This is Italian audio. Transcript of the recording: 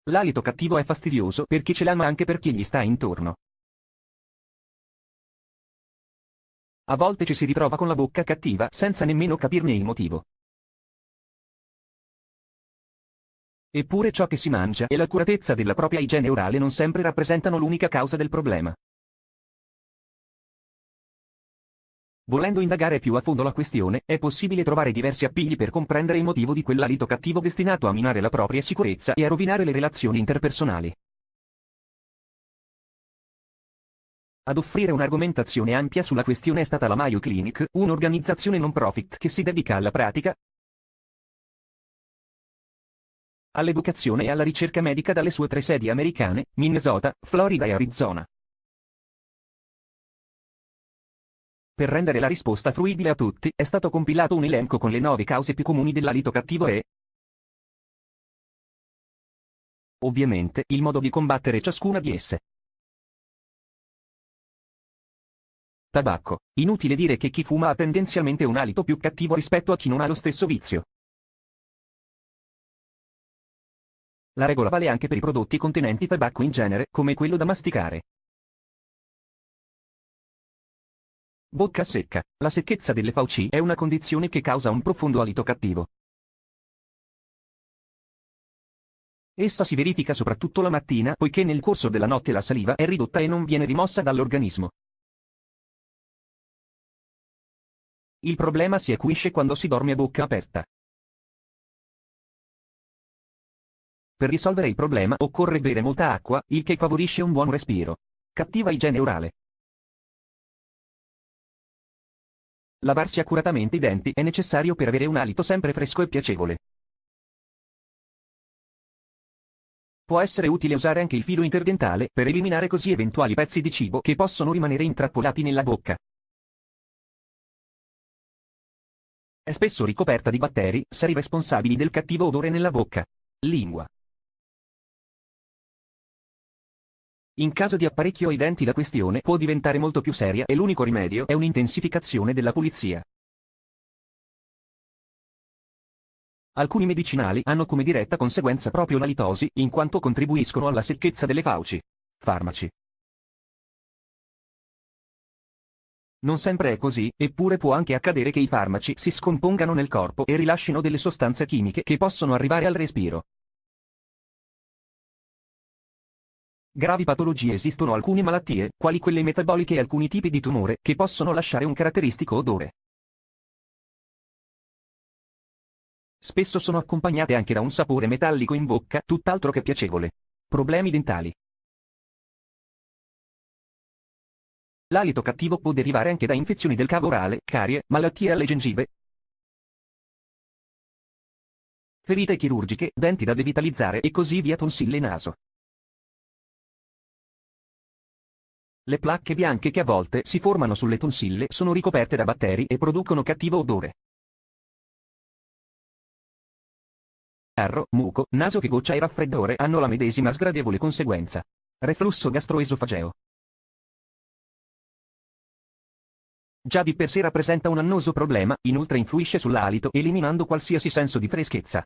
L'alito cattivo è fastidioso per chi ce l'ha ma anche per chi gli sta intorno. A volte ci si ritrova con la bocca cattiva senza nemmeno capirne il motivo. Eppure ciò che si mangia e l'accuratezza della propria igiene orale non sempre rappresentano l'unica causa del problema. Volendo indagare più a fondo la questione, è possibile trovare diversi appigli per comprendere il motivo di quell'alito cattivo destinato a minare la propria sicurezza e a rovinare le relazioni interpersonali. Ad offrire un'argomentazione ampia sulla questione è stata la Mayo Clinic, un'organizzazione non profit che si dedica alla pratica, all'educazione e alla ricerca medica dalle sue 3 sedi americane, Minnesota, Florida e Arizona. Per rendere la risposta fruibile a tutti, è stato compilato un elenco con le 9 cause più comuni dell'alito cattivo e, ovviamente, il modo di combattere ciascuna di esse. Tabacco. Inutile dire che chi fuma ha tendenzialmente un alito più cattivo rispetto a chi non ha lo stesso vizio. La regola vale anche per i prodotti contenenti tabacco in genere, come quello da masticare. Bocca secca. La secchezza delle fauci è una condizione che causa un profondo alito cattivo. Essa si verifica soprattutto la mattina, poiché nel corso della notte la saliva è ridotta e non viene rimossa dall'organismo. Il problema si acuisce quando si dorme a bocca aperta. Per risolvere il problema occorre bere molta acqua, il che favorisce un buon respiro. Cattiva igiene orale. Lavarsi accuratamente i denti è necessario per avere un alito sempre fresco e piacevole. Può essere utile usare anche il filo interdentale per eliminare così eventuali pezzi di cibo che possono rimanere intrappolati nella bocca. È spesso ricoperta di batteri, seri responsabili del cattivo odore nella bocca. Lingua. In caso di apparecchio ai denti la questione può diventare molto più seria e l'unico rimedio è un'intensificazione della pulizia. Alcuni medicinali hanno come diretta conseguenza proprio la litosi, in quanto contribuiscono alla secchezza delle fauci. Farmaci. Non sempre è così, eppure può anche accadere che i farmaci si scompongano nel corpo e rilascino delle sostanze chimiche che possono arrivare al respiro. Gravi patologie. Esistono alcune malattie, quali quelle metaboliche e alcuni tipi di tumore, che possono lasciare un caratteristico odore. Spesso sono accompagnate anche da un sapore metallico in bocca, tutt'altro che piacevole. Problemi dentali. L'alito cattivo può derivare anche da infezioni del cavo orale, carie, malattie alle gengive, ferite chirurgiche, denti da devitalizzare e così via, tonsille e naso. Le placche bianche che a volte si formano sulle tonsille sono ricoperte da batteri e producono cattivo odore. Carro, muco, naso che goccia e raffreddore hanno la medesima sgradevole conseguenza. Reflusso gastroesofageo. Già di per sé rappresenta un annoso problema, inoltre influisce sull'alito eliminando qualsiasi senso di freschezza.